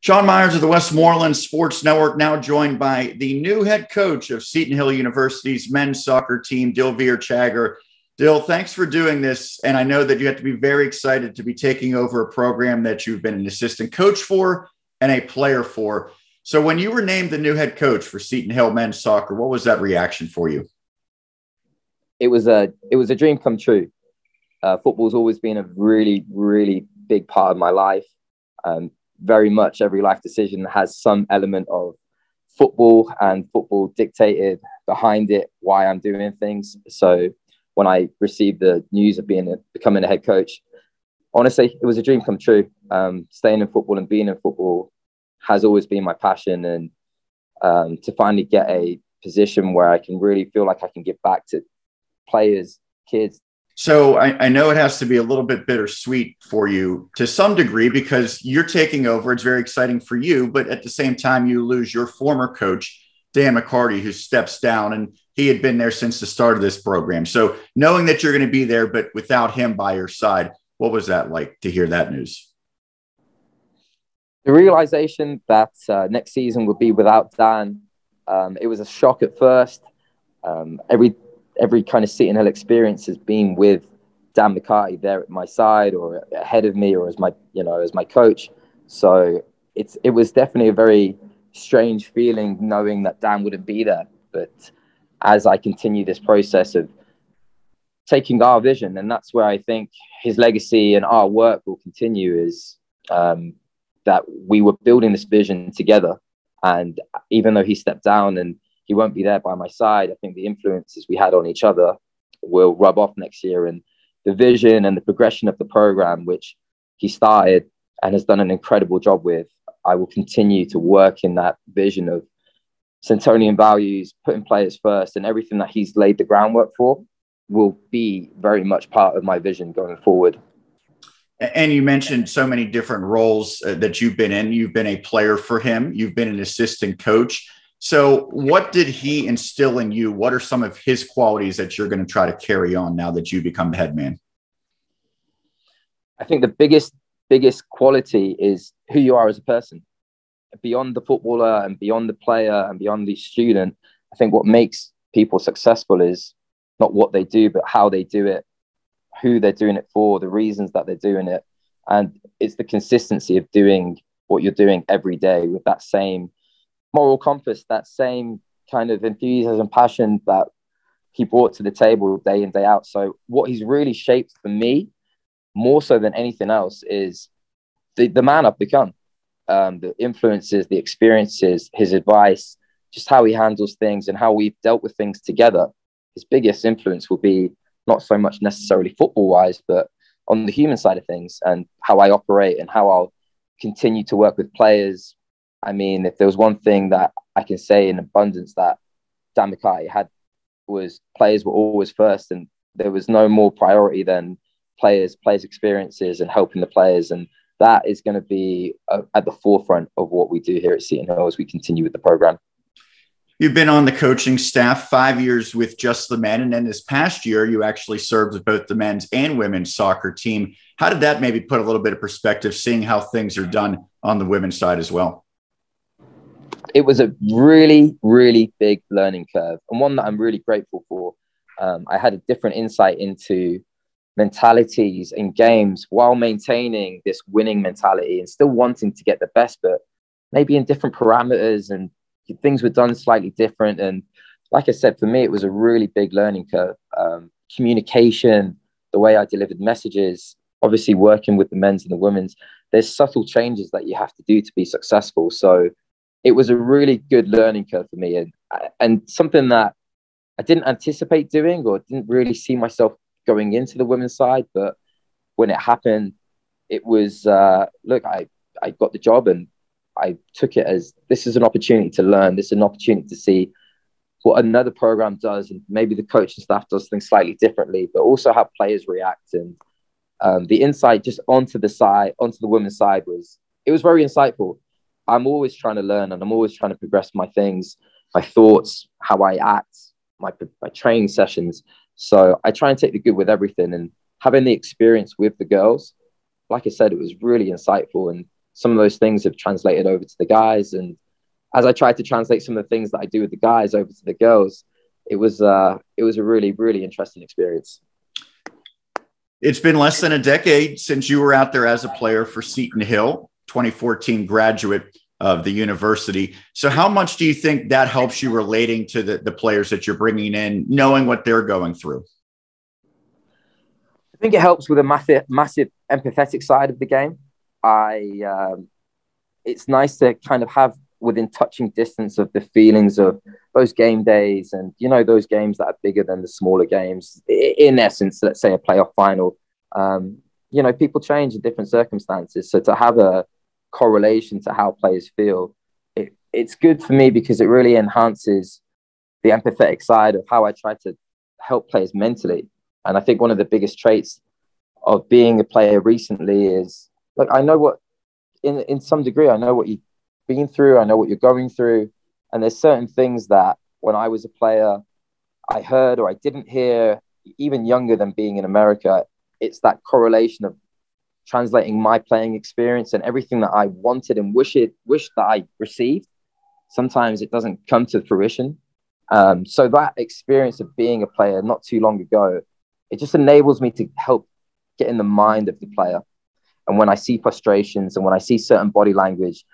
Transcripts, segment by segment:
Sean Meyers of the Westmoreland Sports Network, now joined by the new head coach of Seton Hill University's men's soccer team, Dilveer Chaggar. Dil, thanks for doing this. And I know that you have to be very excited to be taking over a program that you've been an assistant coach for and a player for. So when you were named the new head coach for Seton Hill men's soccer, what was that reaction for you? It was a dream come true. Football's always been a really, really big part of my life. Very much every life decision has some element of football, and football dictated behind it why I'm doing things. So when I received the news of becoming a head coach, honestly, it was a dream come true. Staying in football and being in football has always been my passion, and to finally get a position where I can really feel like I can give back to players, kids. So I know it has to be a little bit bittersweet for you to some degree because you're taking over. It's very exciting for you, but at the same time, you lose your former coach, Dan McCormack, who steps down, and he had been there since the start of this program. So knowing that you're going to be there, but without him by your side, what was that like to hear that news? The realization that next season would be without Dan, it was a shock at first. Every kind of Seton Hill experience has been with Dan McCarty there at my side or ahead of me or as my coach. So it was definitely a very strange feeling knowing that Dan wouldn't be there. But as I continue this process of taking our vision, and that's where I think his legacy and our work will continue, is that we were building this vision together. And even though he stepped down and he won't be there by my side, I think the influences we had on each other will rub off next year. And the vision and the progression of the program, which he started and has done an incredible job with, I will continue to work in that vision of Setonian values, putting players first, and everything that he's laid the groundwork for will be very much part of my vision going forward. And you mentioned so many different roles that you've been in. You've been a player for him. You've been an assistant coach. So what did he instill in you? What are some of his qualities that you're going to try to carry on now that you become the head man? I think the biggest quality is who you are as a person. Beyond the footballer and beyond the player and beyond the student, I think what makes people successful is not what they do, but how they do it, who they're doing it for, the reasons that they're doing it. And it's the consistency of doing what you're doing every day with that same moral compass, that same kind of enthusiasm, passion that he brought to the table day in, day out. So what he's really shaped for me, more so than anything else, is the man I've become. The influences, the experiences, his advice, just how he handles things and how we've dealt with things together. His biggest influence will be not so much necessarily football-wise, but on the human side of things and how I operate and how I'll continue to work with players. I mean, if there was one thing that I can say in abundance that Dan McCarty had, was players were always first, and there was no more priority than players' experiences and helping the players. And that is going to be at the forefront of what we do here at Seton Hill as we continue with the program. You've been on the coaching staff 5 years with just the men. And then this past year, you actually served with both the men's and women's soccer team. How did that maybe put a little bit of perspective, seeing how things are done on the women's side as well? It was a really, really big learning curve, and one that I'm really grateful for. I had a different insight into mentalities in games while maintaining this winning mentality and still wanting to get the best, but maybe in different parameters, and things were done slightly different. And like I said, for me, it was a really big learning curve. Communication, the way I delivered messages, obviously working with the men's and the women's, there's subtle changes that you have to do to be successful. So it was a really good learning curve for me, and something that I didn't anticipate doing or didn't really see myself going into the women's side. But when it happened, it was, look, I got the job and I took it as, this is an opportunity to learn. This is an opportunity to see what another program does, and maybe the coaching staff does things slightly differently, but also how players react. And the insight just onto the women's side was very insightful. I'm always trying to learn, and I'm always trying to progress my things, my thoughts, how I act, my training sessions. So I try and take the good with everything, and having the experience with the girls, like I said, it was really insightful and some of those things have translated over to the guys. And as I tried to translate some of the things that I do with the guys over to the girls, it was a really, really interesting experience. It's been less than a decade since you were out there as a player for Seton Hill, 2014 graduate of the university. So how much do you think that helps you relating to the players that you're bringing in, knowing what they're going through? I think it helps with a massive empathetic side of the game. It's nice to kind of have within touching distance of the feelings of those game days and, you know, those games that are bigger than the smaller games. In essence, let's say a playoff final, you know, people change in different circumstances. So to have a correlation to how players feel, it's good for me because it really enhances the empathetic side of how I try to help players mentally. And I think one of the biggest traits of being a player recently is, like, I know what, in some degree, I know what you've been through, I know what you're going through. And there's certain things that when I was a player, I heard or I didn't hear, even younger than being in America. It's that correlation of translating my playing experience and everything that I wanted and wished that I received. Sometimes it doesn't come to fruition. So that experience of being a player not too long ago, it just enables me to help get in the mind of the player. And when I see frustrations and when I see certain body language,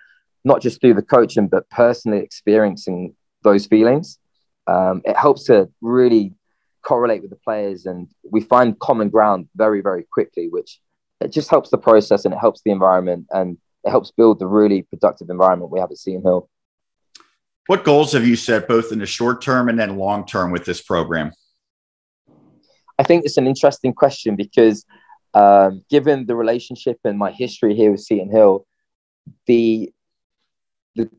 not just through the coaching, but personally experiencing those feelings, it helps to really correlate with the players. And we find common ground very, very quickly, which it just helps the process and it helps the environment and it helps build the really productive environment we have at Seton Hill. What goals have you set both in the short term and then long term with this program? I think it's an interesting question because given the relationship and my history here with Seton Hill, the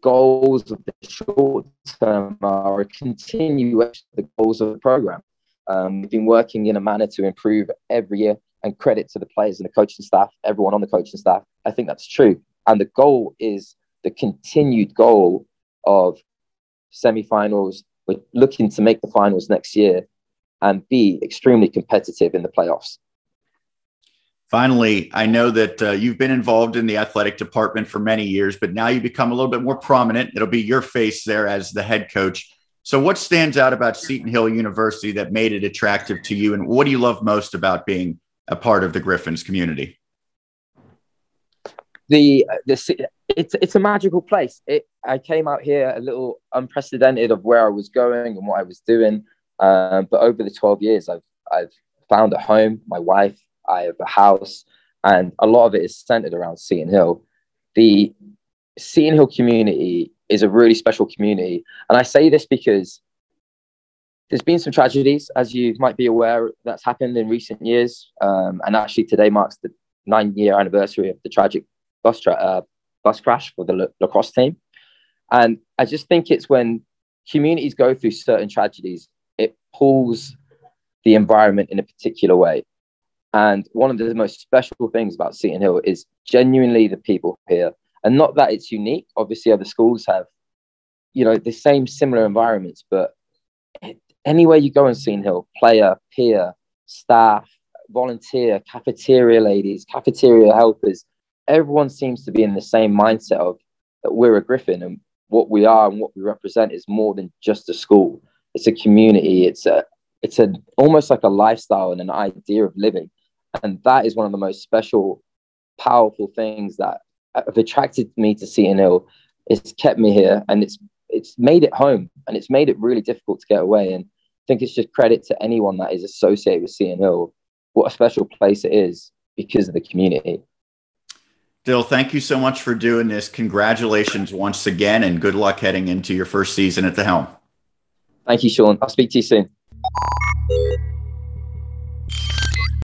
goals of the short term are a continuation of the goals of the program. We've been working in a manner to improve every year, and credit to the players and the coaching staff, everyone on the coaching staff. I think that's true. And the goal is the continued goal of semi-finals. We're looking to make the finals next year and be extremely competitive in the playoffs. Finally, I know that you've been involved in the athletic department for many years, but now you become a little bit more prominent. It'll be your face there as the head coach. So what stands out about Seton Hill University that made it attractive to you? And what do you love most about being a part of the Griffins community? It's a magical place. I came out here a little unprecedented of where I was going and what I was doing. But over the 12 years, I've found a home, my wife, I have a house, and a lot of it is centered around Seton Hill. The Seton Hill community is a really special community. And I say this because there's been some tragedies, as you might be aware, that's happened in recent years. And actually today marks the 9-year anniversary of the tragic bus crash for the lacrosse team. And I just think it's when communities go through certain tragedies, it pulls the environment in a particular way. And one of the most special things about Seton Hill is genuinely the people here. And not that it's unique. Obviously, other schools have, you know, the same similar environments, but anywhere you go in Seton Hill, player, peer, staff, volunteer, cafeteria ladies, cafeteria helpers, everyone seems to be in the same mindset of that we're a Griffin and what we are and what we represent is more than just a school. It's a community. It's almost like a lifestyle and an idea of living. And that is one of the most special, powerful things that have attracted me to Seton Hill. It's kept me here and it's made it home and it's made it really difficult to get away. And I think it's just credit to anyone that is associated with Seton Hill, what a special place it is because of the community. Dill, thank you so much for doing this. Congratulations once again and good luck heading into your first season at the helm. Thank you, Sean. I'll speak to you soon.